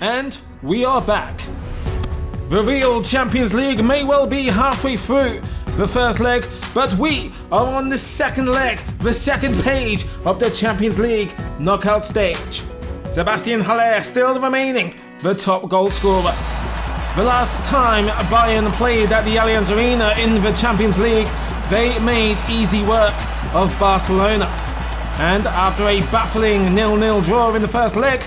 And we are back. The real Champions League may well be halfway through the first leg, but we are on the second leg, the second page of the Champions League knockout stage. Sebastian Haller still remaining the top goal scorer. The last time Bayern played at the Allianz Arena in the Champions League, they made easy work of Barcelona. And after a baffling 0-0 draw in the first leg,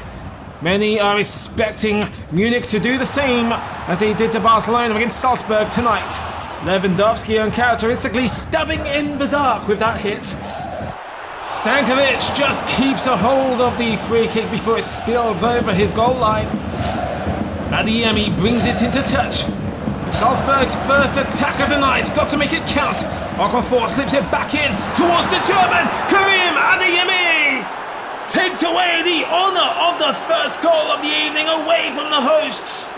many are expecting Munich to do the same as they did to Barcelona against Salzburg tonight. Lewandowski uncharacteristically stabbing in the dark with that hit. Stankovic just keeps a hold of the free kick before it spills over his goal line. Adeyemi brings it into touch. Salzburg's first attack of the night, got to make it count. Okafor slips it back in towards the German. Karim Adeyemi takes away the honour of the first goal of the evening away from the hosts.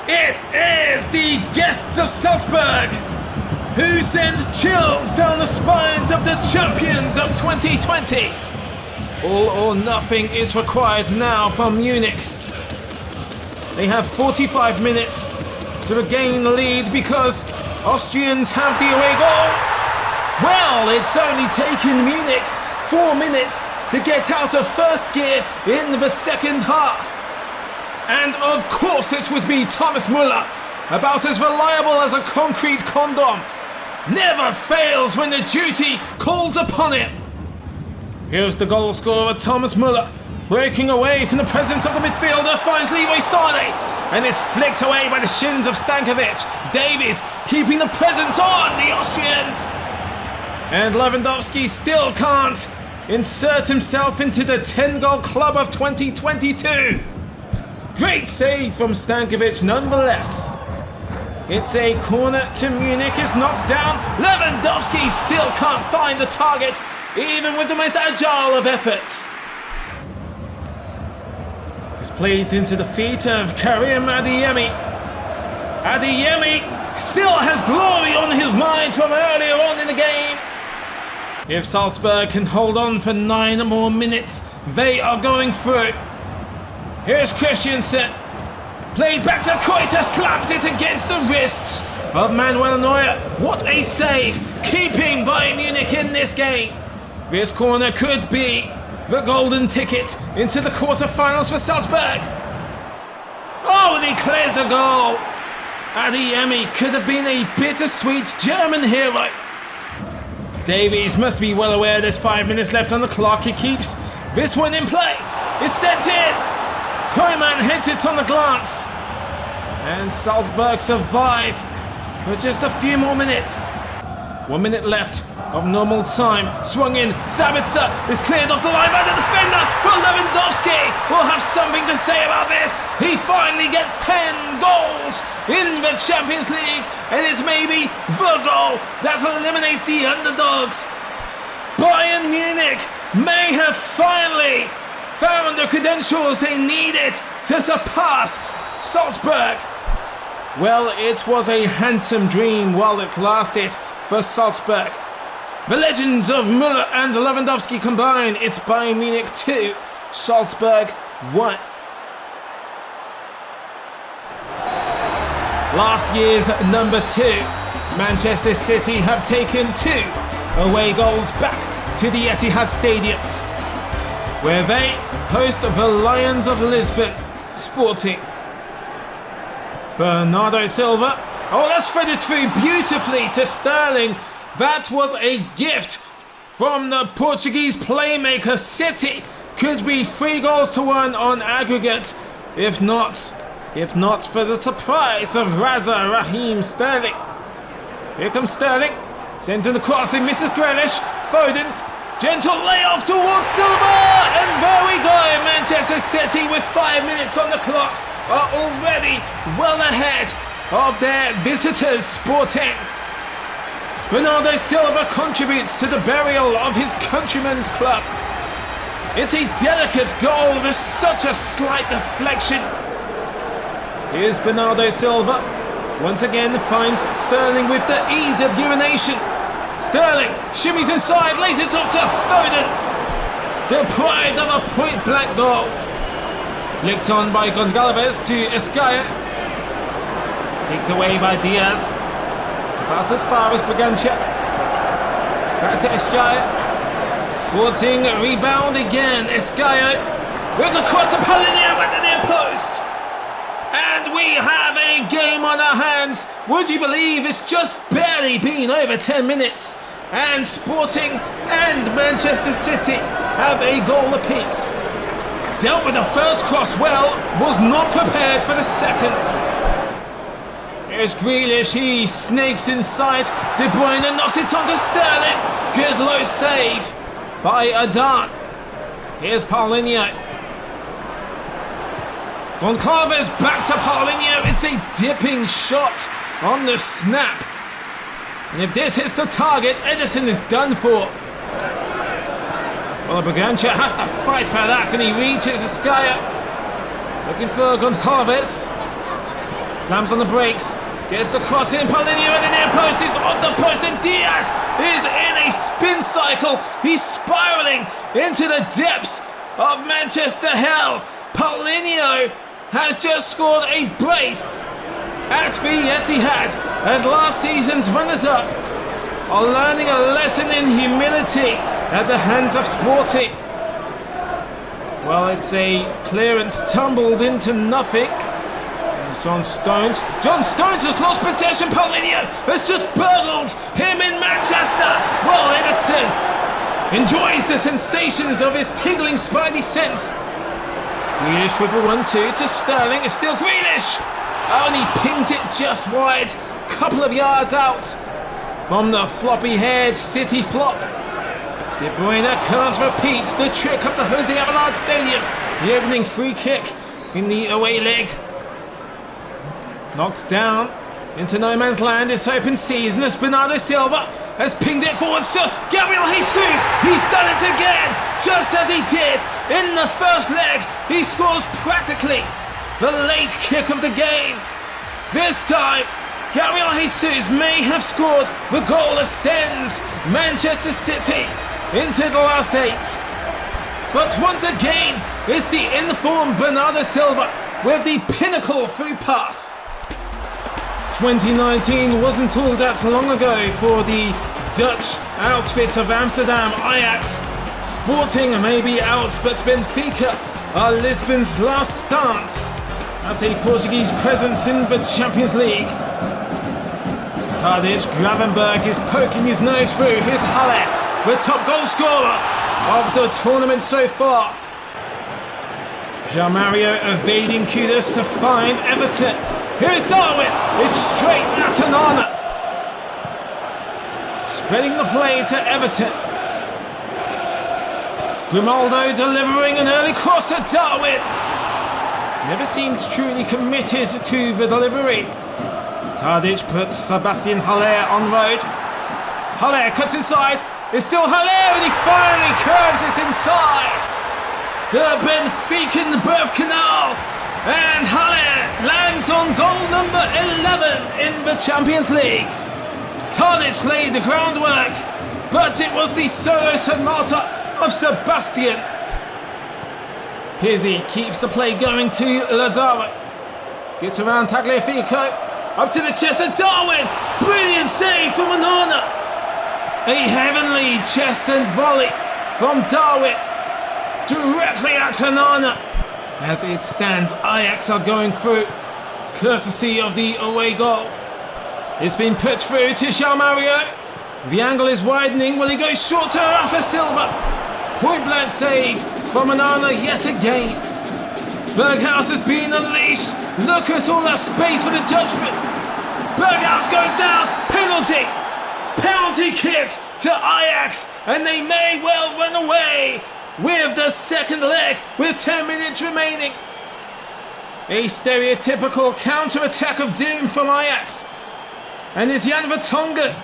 It is the guests of Salzburg who send chills down the spines of the champions of 2020. All or nothing is required now from Munich. They have 45 minutes to regain the lead because Austrians have the away goal. Well, it's only taken Munich 4 minutes to get out of first gear in the second half. And of course it would be Thomas Müller, about as reliable as a concrete condom. Never fails when the duty calls upon him. Here's the goal scorer, Thomas Müller, breaking away from the presence of the midfielder, finds Leroy Sané, and is flicked away by the shins of Stankovic. Davies keeping the presence on the Austrians. And Lewandowski still can't insert himself into the 10-goal club of 2022. Great save from Stankovic nonetheless. It's a corner to Munich, it's knocked down. Lewandowski still can't find the target, even with the most agile of efforts. It's played into the feet of Karim Adeyemi. Adeyemi still has glory on his mind from earlier on in the game. If Salzburg can hold on for 9 more minutes, they are going through. Here's Christiansen. Played back to Koita, slams it against the wrists of Manuel Neuer. What a save, keeping Bayern Munich in this game. This corner could be the golden ticket into the quarterfinals for Salzburg. Oh, and he clears the goal. Adeyemi could have been a bittersweet German hero. Davies must be well aware there's 5 minutes left on the clock. He keeps this one in play. It's sent in. Koeman hits it on the glance. And Salzburg survive for just a few more minutes. 1 minute left of normal time. Swung in. Sabitzer is cleared off the line by the defender. Well, Lewandowski will have something to say about this. He finally gets 10 goals in the Champions League. And it's maybe the goal that eliminates the underdogs. Bayern Munich may have finally found the credentials they needed to surpass Salzburg. Well, it was a handsome dream while it lasted for Salzburg. The legends of Müller and Lewandowski combine. It's Bayern Munich 2, Salzburg 1. Last year's number 2, Manchester City have taken 2 away goals back to the Etihad Stadium, where they host the Lions of Lisbon Sporting. Bernardo Silva. Oh, that's threaded through beautifully to Sterling. That was a gift from the Portuguese playmaker. City could be 3-1 on aggregate, if not for the surprise of Raza Raheem Sterling. Here comes Sterling, sends in the cross, it misses Grealish. Foden, gentle layoff towards Silva, and there we go. Manchester City, with 5 minutes on the clock, are already well ahead of their visitors Sporting. Bernardo Silva contributes to the burial of his countryman's club. It's a delicate goal with such a slight deflection. Here's Bernardo Silva. Once again finds Sterling with the ease of urination. Sterling shimmies inside, lays it off to Foden. Deprived of a point-blank goal. Flicked on by Gonçalves to Escaya. Kicked away by Diaz. About as far as Bragança. Back to Escaya. Sporting rebound again. Escaya with the cross to Paulinho at the near post. And we have a game on our hands. Would you believe it's just barely been over 10 minutes? And Sporting and Manchester City have a goal apiece. Dealt with the first cross well, was not prepared for the second. Here's Grealish, he snakes inside. De Bruyne knocks it onto Sterling. Good low save by Adan. Here's Paulinho. Gonçalves back to Paulinho. It's a dipping shot on the snap. And if this hits the target, Edison is done for. Well, Bragança has to fight for that, and he reaches Escaya. Looking for Gonçalves. Slams on the brakes. Gets the cross in. Paulinho at the near post. He's off the post, and Diaz is in a spin cycle. He's spiraling into the depths of Manchester hell. Paulinho has just scored a brace at the Etihad, and last season's runners-up are learning a lesson in humility at the hands of Sporting. Well, it's a clearance tumbled into nothing. John Stones. John Stones has lost possession. Paulinho has just burgled him in Manchester. Well, Edison enjoys the sensations of his tingling spidey sense. Grealish with the 1-2 to Sterling. It's still Grealish. Oh, and he pings it just wide. Couple of yards out from the floppy-haired City flop. De Bruyne can't repeat the trick of the Jose Abelard Stadium. The opening free kick in the away leg. Knocked down into no man's land. It's open season as Bernardo Silva has pinged it forwards to Gabriel Jesus. He's done it again, just as he did in the first leg. He scores practically the late kick of the game. This time, Gabriel Jesus may have scored the goal that sends Manchester City into the last 8. But once again, it's the informed Bernardo Silva with the pinnacle through pass. 2019 wasn't all that long ago for the Dutch outfit of Amsterdam, Ajax. Sporting may be out, but Benfica are Lisbon's last stance at a Portuguese presence in the Champions League. Tadic, Gravenberg is poking his nose through. Here's Haller, the top goal scorer of the tournament so far. João Mario evading Kudus to find Everton. Here's Darwin. It's straight at Onana. Spreading the play to Everton. Grimaldo delivering an early cross to Darwin. Never seemed truly committed to the delivery. Tadic puts Sebastian Haller on road. Haller cuts inside. It's still Haller, and he finally curves it inside the Benfican birth canal. And Haller lands on goal number 11 in the Champions League. Tadic laid the groundwork, but it was the solo sonata of Sebastian. Pizzi keeps the play going to Ladara. Gets around Tagliafico. Up to the chest of Darwin. Brilliant save from Onana. A heavenly chest and volley from Darwin. Directly at Onana. As it stands, Ajax are going through, courtesy of the away goal. It's been put through to João Mario. The angle is widening. Will he go short to Rafa Silva? Point blank save from Onana yet again. Berghaus has been unleashed. Look at all that space for the Dutchman. Berghaus goes down. Penalty. Penalty kick to Ajax, and they may well run away with the second leg with 10 minutes remaining. A stereotypical counter-attack of doom from Ajax. And is Jan Vertonghen,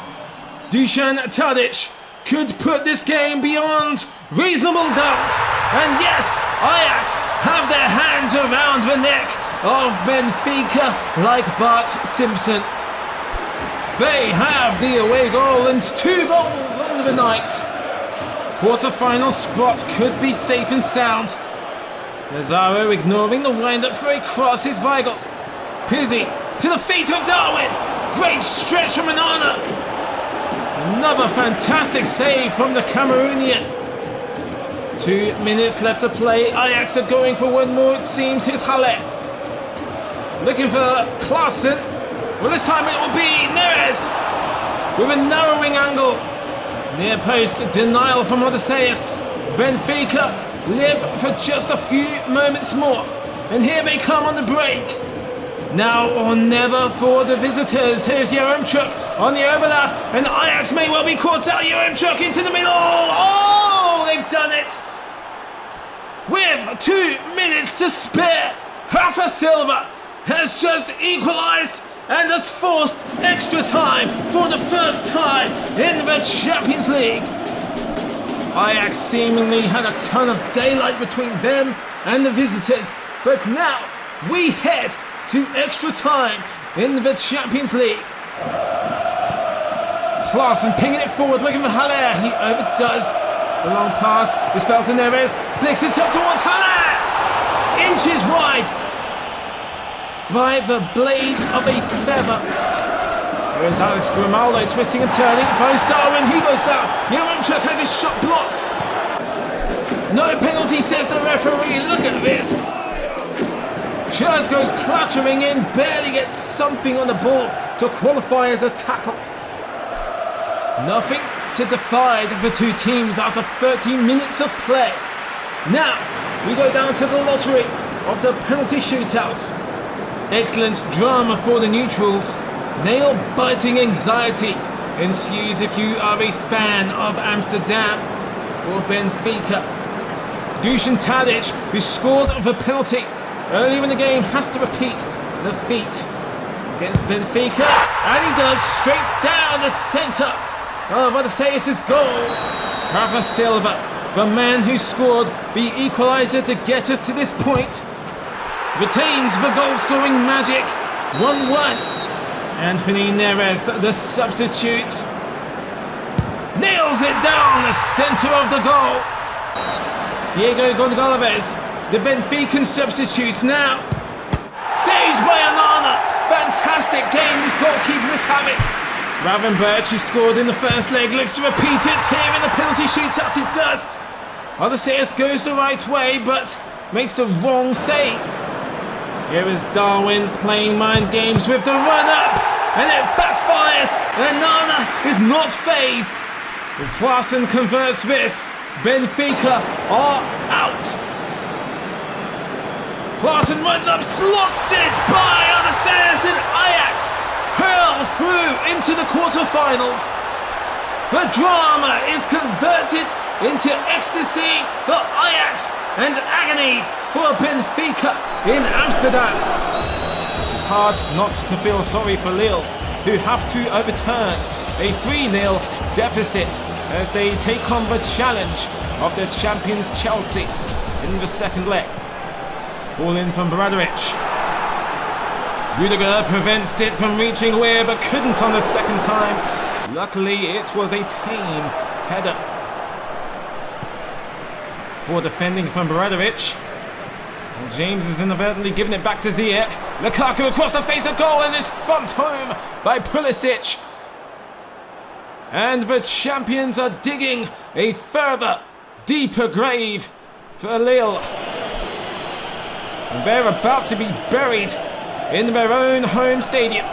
Dusan Tadic could put this game beyond reasonable doubt. And yes, Ajax have their hands around the neck of Benfica like Bart Simpson. They have the away goal and 2 goals on the night. Quarter-final spot could be safe and sound. Lazaro ignoring the wind-up for a cross. It's Weigl. Pizzi to the feet of Darwin. Great stretch from Onana. Another fantastic save from the Cameroonian. 2 minutes left to play. Ajax are going for one more, it seems. Here's Halle. Looking for Klaassen. Well, this time it will be Neres with a narrowing angle. Near post denial from Odysseus. Benfica live for just a few moments more. And here they come on the break. Now or never for the visitors. Here's Yaremchuk on the overlap. And Ajax may well be caught out. Yaremchuk into the middle. Oh, they've done it. With 2 minutes to spare, Rafa Silva has just equalised and has forced extra time for the first time in the Champions League. Ajax seemingly had a ton of daylight between them and the visitors, but now we head to extra time in the Champions League. Klaassen pinging it forward, looking for Haller. He overdoes. The long pass is felt to Neres. Flicks it up towards Haller. Inches wide by the blade of a feather. There is Alex Grimaldo twisting and turning. Finds Darwin. He goes down. Yaremchuk has his shot blocked. No penalty, says the referee. Look at this. Schürrle goes clattering in. Barely gets something on the ball to qualify as a tackle. Nothing to divide the two teams after 30 minutes of play. Now we go down to the lottery of the penalty shootouts. Excellent drama for the neutrals. Nail-biting anxiety ensues if you are a fan of Amsterdam or Benfica. Dusan Tadic, who scored the penalty earlier in the game, has to repeat the feat against Benfica, and he does, straight down the centre of Odysseus' goal. Rafa Silva, the man who scored the equaliser to get us to this point, retains the goal-scoring magic. 1-1. Anthony Neres, the substitute, nails it down the centre of the goal. Diego Gonçalves, the Benfican substitutes now. Saved by Onana. Fantastic game this goalkeeper is having. Raven Birch, who scored in the first leg, looks to repeat it here in the penalty shootout. It does. Odysseus goes the right way, but makes the wrong save. Here is Darwin playing mind games with the run-up, and it backfires. Onana is not phased. If Klaassen converts this, Benfica are out. Klaassen runs up, slots it by Odysseus, and Ajax hurl through into the quarterfinals. The drama is converted into ecstasy for Ajax and agony for Benfica in Amsterdam. It's hard not to feel sorry for Lille, who have to overturn a 3-0 deficit as they take on the challenge of the champions Chelsea in the second leg. Ball in from Bradaric. Rudiger prevents it from reaching away, but couldn't on the second time. Luckily, it was a tame header. Poor defending from Bradaric. And James is inadvertently giving it back to Ziyech. Lukaku across the face of goal, and is thumped home by Pulisic. And the champions are digging a further, deeper grave for Lille. And they're about to be buried in their own home stadium.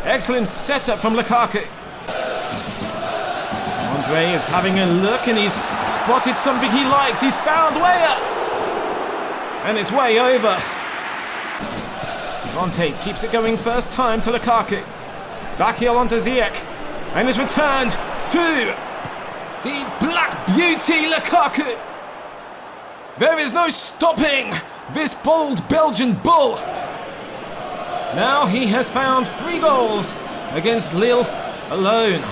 Excellent setup from Lukaku. Andre is having a look, and he's spotted something he likes. He's found Weah, and it's way over. Conte keeps it going first time to Lukaku. Back heel onto Ziyech, and is returned to the Black Beauty Lukaku. There is no stopping this bold Belgian bull. Now he has found 3 goals against Lille alone.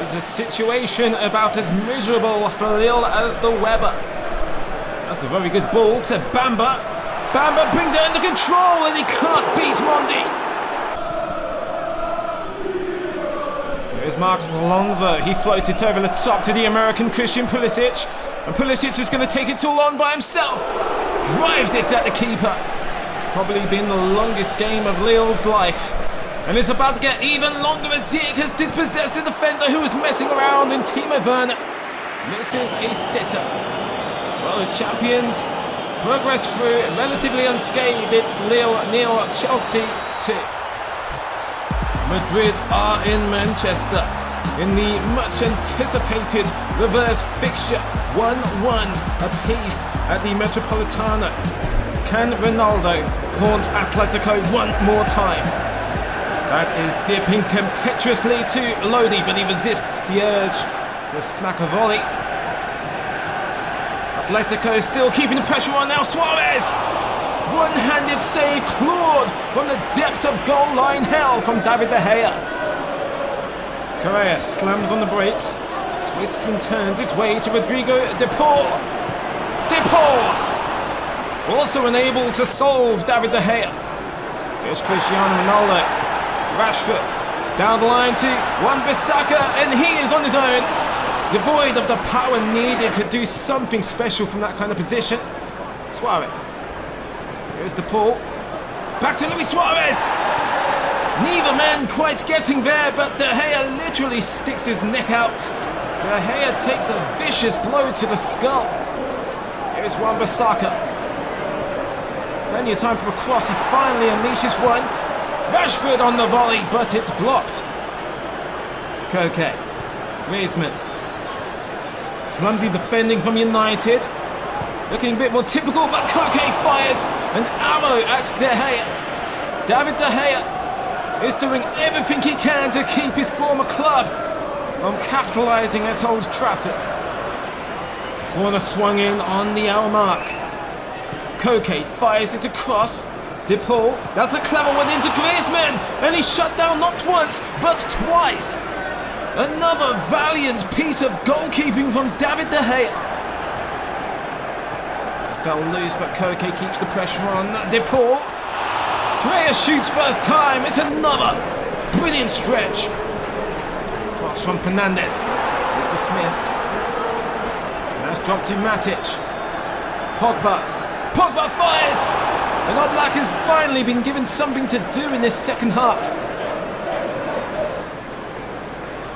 It's a situation about as miserable for Lille as the weather. That's a very good ball to Bamba. Bamba brings it under control, and he can't beat Mondi. There's Marcos Alonso. He floated over the top to the American Christian Pulisic. And Pulisic is going to take it all on by himself. Drives it at the keeper. Probably been the longest game of Lille's life. And it's about to get even longer as Ziyech has dispossessed the defender who was messing around in Timo Werner. Misses a sitter. Well, the champions progress through relatively unscathed. It's Lille 0, Chelsea 2. Madrid are in Manchester in the much anticipated reverse fixture. 1-1 apiece at the Metropolitano. Can Ronaldo haunt Atlético one more time? That is dipping tempestuously to Lodi, but he resists the urge to smack a volley. Atlético still keeping the pressure on now. Suarez! One-handed save clawed from the depths of goal line hell from David De Gea. Correa slams on the brakes, twists and turns his way to Rodrigo De Paul. De Paul! Also unable to solve David De Gea. Here's Cristiano Ronaldo. Rashford down the line to Wan-Bissaka, and he is on his own. Devoid of the power needed to do something special from that kind of position. Suarez. Here's De Paul. Back to Luis Suarez. Neither man quite getting there, but De Gea literally sticks his neck out. De Gea takes a vicious blow to the skull. Here's Wan-Bissaka. Plenty of time for a cross. He finally unleashes one. Rashford on the volley, but it's blocked. Koke. Griezmann. Clumsy defending from United. Looking a bit more typical, but Koke fires an arrow at De Gea. David De Gea is doing everything he can to keep his former club from capitalising at Old Trafford. Corner swung in on the hour mark. Koke fires it across. De Paul, that's a clever one into Griezmann, and he's shut down not once, but twice. Another valiant piece of goalkeeping from David De Gea. It's fell loose, but Koke keeps the pressure on. De Paul. Correa shoots first time. It's another brilliant stretch. Cross from Fernandes is dismissed. And that's dropped to Matic. Pogba fires. And Oblak has finally been given something to do in this second half.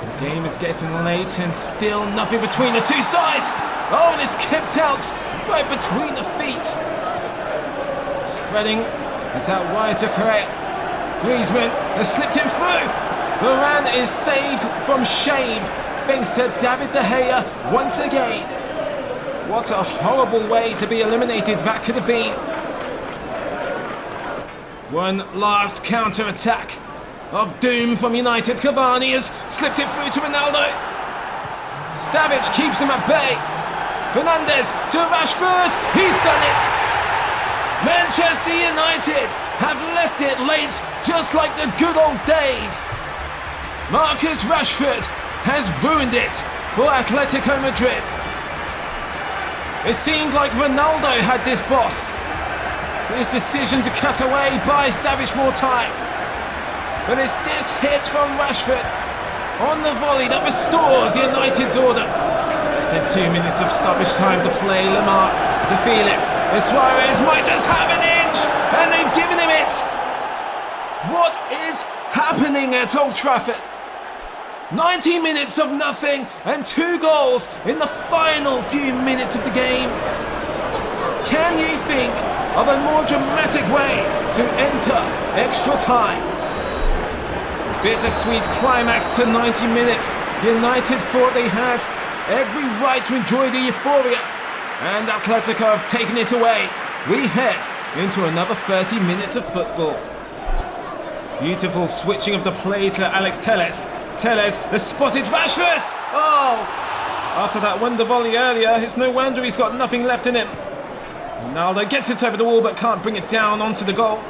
The game is getting late and still nothing between the two sides. Oh, and it's kept out right between the feet. Spreading, it's out wide to Correa. Griezmann has slipped him through. Varane is saved from shame thanks to David De Gea once again. What a horrible way to be eliminated that could have been. One last counter-attack of doom from United. Cavani has slipped it through to Ronaldo. Stavic keeps him at bay. Fernandes to Rashford. He's done it. Manchester United have left it late, just like the good old days. Marcus Rashford has ruined it for Atlético Madrid. It seemed like Ronaldo had this bossed. His decision to cut away buys Savic more time. But it's this hit from Rashford on the volley that restores United's order. Less than 2 minutes of stoppage time to play. Lemar to Felix. And Suarez might just have an inch, and they've given him it. What is happening at Old Trafford? 90 minutes of nothing and 2 goals in the final few minutes of the game. Can you think of a more dramatic way to enter extra time? Bittersweet climax to 90 minutes. United thought they had every right to enjoy the euphoria, and Atlético have taken it away. We head into another 30 minutes of football. Beautiful switching of the play to Alex Telles. Telles has spotted Rashford. Oh! After that wonder volley earlier, it's no wonder he's got nothing left in him. Ronaldo gets it over the wall but can't bring it down onto the goal.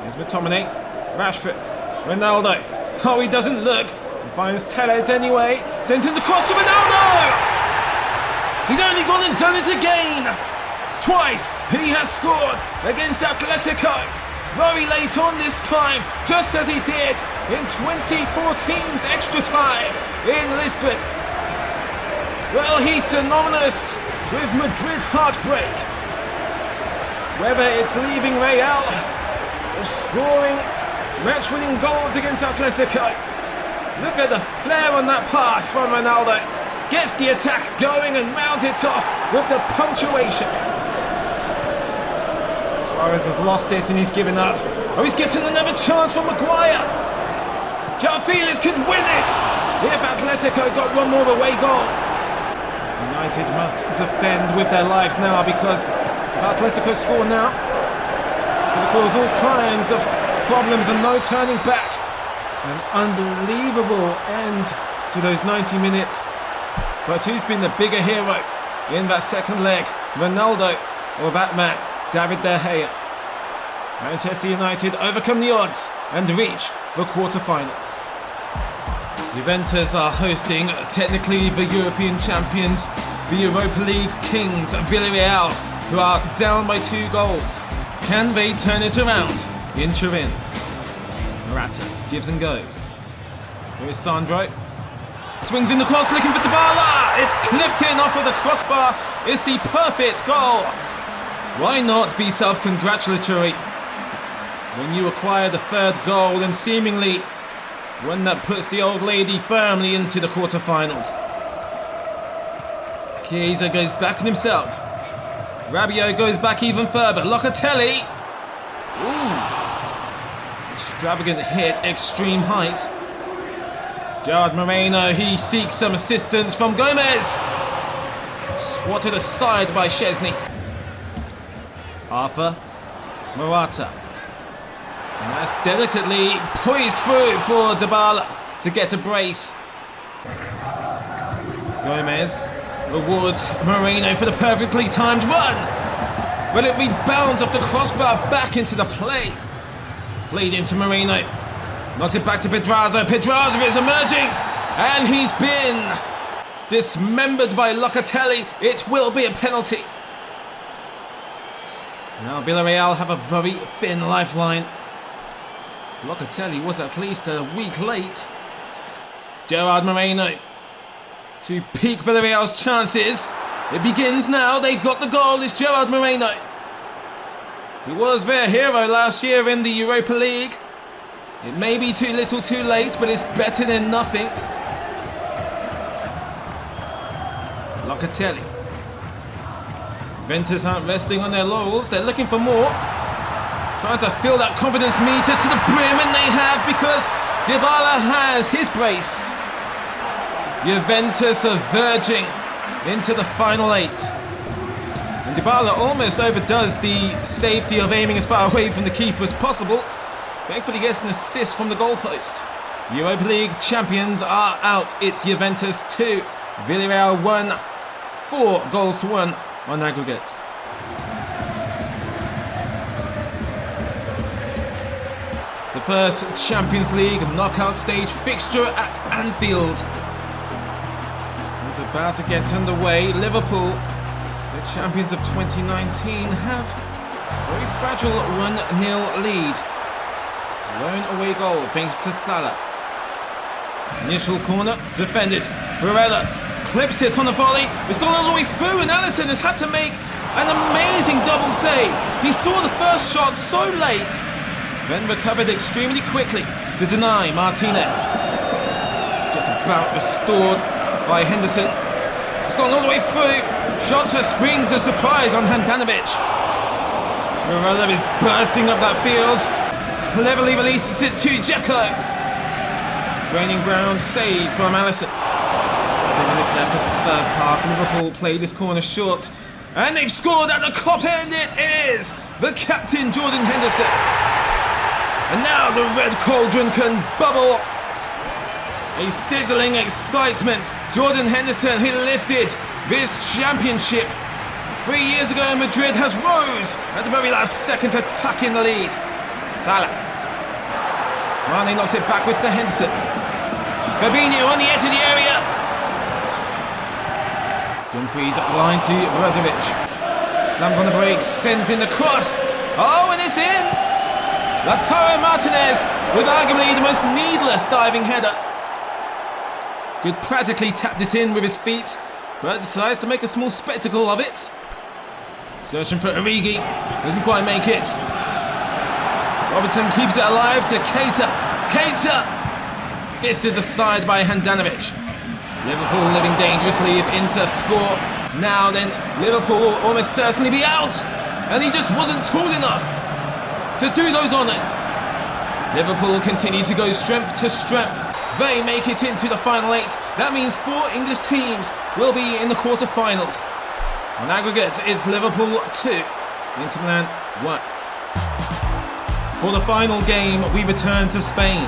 Here's McTominay. Rashford. Ronaldo. Oh, he doesn't look. He finds Telles anyway. Sent in the cross to Ronaldo! He's only gone and done it again! Twice he has scored against Atlético. Very late on this time, just as he did in 2014's extra time in Lisbon. Well, he's synonymous with Madrid heartbreak. Whether it's leaving Real or scoring match-winning goals against Atlético. Look at the flair on that pass from Ronaldo. Gets the attack going and mounts it off with the punctuation. Suarez has lost it and he's given up. Oh, he's getting another chance from Maguire. João Felix could win it if Atlético got one more away goal. United must defend with their lives now, because if Atlético score now, it's going to cause all kinds of problems and no turning back. An unbelievable end to those 90 minutes. But who's been the bigger hero in that second leg? Ronaldo or that man, David De Gea? Manchester United overcome the odds and reach the quarter-finals. Juventus are hosting, technically the European champions, the Europa League kings, Villarreal, who are down by 2 goals. Can they turn it around in Turin? Morata gives and goes. Here is Sandro. Swings in the cross, looking for Dybala. It's clipped in off of the crossbar. It's the perfect goal. Why not be self-congratulatory when you acquire the 3rd goal, and seemingly one that puts the old lady firmly into the quarterfinals? Chiesa goes back on himself. Rabiot goes back even further. Locatelli. Ooh. Extravagant hit, extreme height. Gerard Moreno, he seeks some assistance from Gomez. Swatted aside by Szczesny. Arthur. Morata. And that's delicately poised through for Dybala to get a brace. Gomez rewards Moreno for the perfectly timed run. But it rebounds off the crossbar back into the play. It's played into Moreno. Knocks it back to Pedraza. Pedraza is emerging. And he's been dismembered by Locatelli. It will be a penalty. Now Villarreal have a very thin lifeline. Locatelli was at least a week late. Gerard Moreno to peak Villarreal's chances. It begins now. They've got the goal. It's Gerard Moreno. He was their hero last year in the Europa League. It may be too little too late, but it's better than nothing. Locatelli. Juventus aren't resting on their laurels. They're looking for more. Trying to fill that confidence meter to the brim, and they have, because Dybala has his brace. Juventus are verging into the final 8. And Dybala almost overdoes the safety of aiming as far away from the keeper as possible. Thankfully gets an assist from the goalpost. Europa League champions are out. It's Juventus 2, Villarreal 1, 4 goals to 1 on aggregate. The first Champions League knockout stage fixture at Anfield is about to get underway. Liverpool, the champions of 2019, have a very fragile 1-0 lead. Lone away goal thanks to Salah. Initial corner, defended. Barella clips it on the volley. It's gone all the way through, and Alisson has had to make an amazing double save. He saw the first shot so late, then recovered extremely quickly to deny Martinez. Just about restored by Henderson. It's gone all the way through. Jota springs a surprise on Handanovic. Barella is bursting up that field. Cleverly releases it to Dzeko. Draining ground save from Alisson. 2 minutes left of the first half. Liverpool played this corner short, and they've scored at the Kop end. It is the captain, Jordan Henderson. And now the red cauldron can bubble. A sizzling excitement. Jordan Henderson, he lifted this championship 3 years ago in Madrid, has rose at the very last second to tuck in the lead. Salah. Mane knocks it backwards to Henderson. Fabinho on the edge of the area. Dumfries up the line to Brozovic. Slams on the brakes, sends in the cross. Oh, and it's in! Lautaro Martinez with arguably the most needless diving header. Could practically tap this in with his feet, but decides to make a small spectacle of it. Searching for Origi, doesn't quite make it. Robertson keeps it alive to Keita. Keita! Fisted aside by Handanovic. Liverpool living dangerously if Inter score. Now then, Liverpool will almost certainly be out. And he just wasn't tall enough to do those honours. Liverpool continue to go strength to strength. They make it into the final 8. That means 4 English teams will be in the quarter-finals. On aggregate, it's Liverpool 2, Inter Milan 1. For the final game, we return to Spain.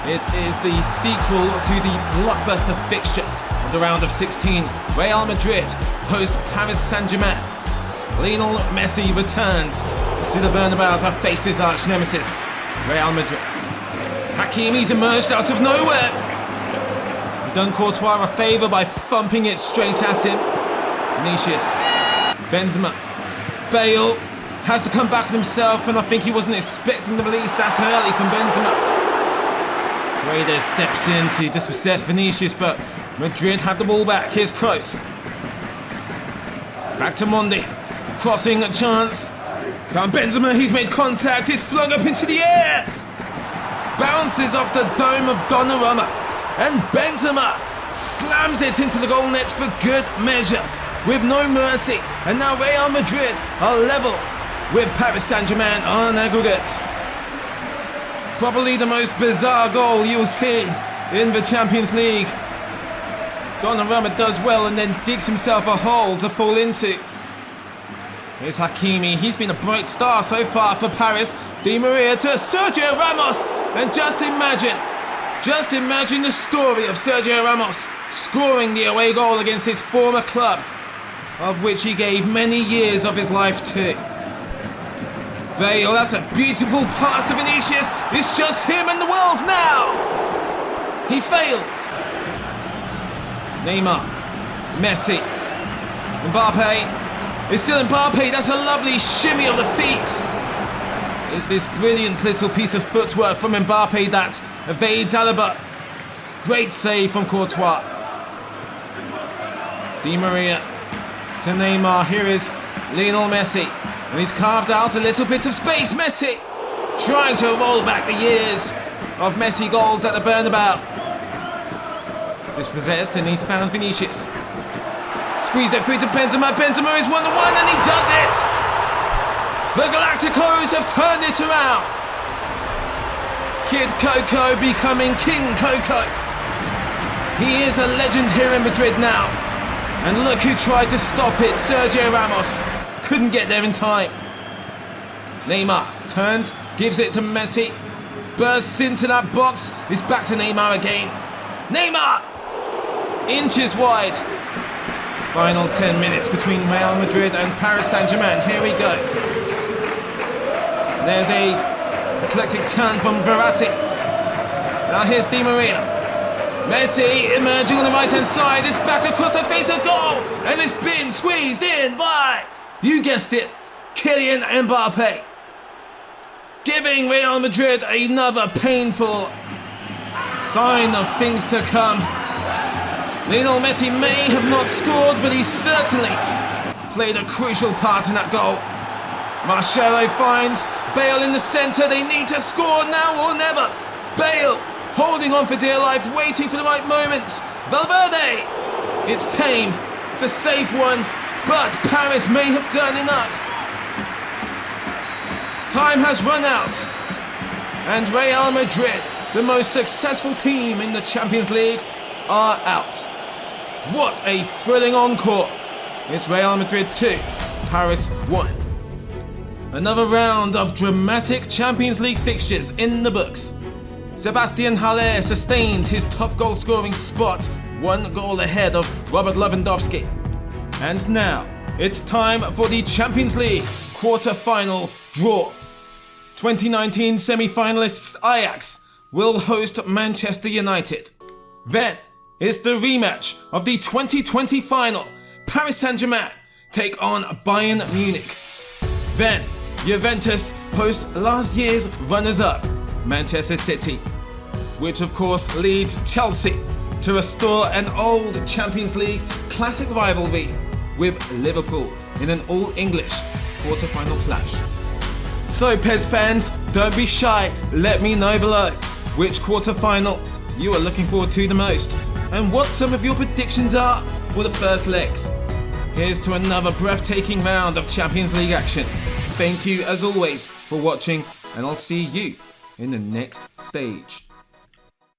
It is the sequel to the blockbuster fixture of the round of 16. Real Madrid host Paris Saint-Germain. Lionel Messi returns to the Bernabeu to face his arch nemesis, Real Madrid. Hakimi's emerged out of nowhere. He done Courtois a favour by thumping it straight at him. Vinicius, Benzema, Bale has to come back on himself, and I think he wasn't expecting the release that early from Benzema. Reyes steps in to dispossess Vinicius, but Madrid have the ball back. Here's Kroos. Back to Mondi. Crossing a chance. Found Benzema, he's made contact, he's flung up into the air. Bounces off the dome of Donnarumma. And Benzema slams it into the goal net for good measure, with no mercy. And now Real Madrid are level with Paris Saint-Germain on aggregate. Probably the most bizarre goal you'll see in the Champions League. Donnarumma does well and then digs himself a hole to fall into. Here's Hakimi, he's been a bright star so far for Paris. Di Maria to Sergio Ramos, and just imagine the story of Sergio Ramos scoring the away goal against his former club, of which he gave many years of his life to. Bale, that's a beautiful pass to Vinicius. It's just him and the world now. He fails. Neymar, Messi, Mbappe. It's still Mbappe. That's a lovely shimmy of the feet. It's this brilliant little piece of footwork from Mbappe that evades Alaba. Great save from Courtois. Di Maria to Neymar. Here is Lionel Messi. And he's carved out a little bit of space. Messi trying to roll back the years of Messi goals at the Bernabeu. Dispossessed, and he's found Vinicius. Squeeze it through to Benzema. Benzema is 1-1 and he does it! The Galacticos have turned it around. Kid Coco becoming King Coco. He is a legend here in Madrid now. And look who tried to stop it, Sergio Ramos. Couldn't get there in time. Neymar turns, gives it to Messi. Bursts into that box. It's back to Neymar again. Neymar! Inches wide. Final 10 minutes between Real Madrid and Paris Saint-Germain. Here we go. There's a eclectic turn from Verratti. Now here's Di Maria. Messi emerging on the right-hand side. It's back across the face of goal. And it's been squeezed in by, you guessed it, Kylian Mbappe. Giving Real Madrid another painful sign of things to come. Lionel Messi may have not scored, but he certainly played a crucial part in that goal. Marcelo finds Bale in the centre. They need to score now or never. Bale holding on for dear life, waiting for the right moment. Valverde. It's tame. It's a safe one, but Paris may have done enough. Time has run out, and Real Madrid, the most successful team in the Champions League, are out. What a thrilling encore. It's Real Madrid 2, Paris 1. Another round of dramatic Champions League fixtures in the books. Sebastian Haller sustains his top goal scoring spot, 1 goal ahead of Robert Lewandowski. And now, it's time for the Champions League quarter-final draw. 2019 semi-finalists Ajax will host Manchester United. Then, it's the rematch of the 2020 final. Paris Saint-Germain take on Bayern Munich. Then, Juventus host last year's runners-up, Manchester City, which of course leads Chelsea to restore an old Champions League classic rivalry with Liverpool in an all-English quarter-final clash. So PES fans, don't be shy, let me know below which quarter-final you are looking forward to the most and what some of your predictions are for the first legs. Here's to another breathtaking round of Champions League action. Thank you as always for watching, and I'll see you in the next stage.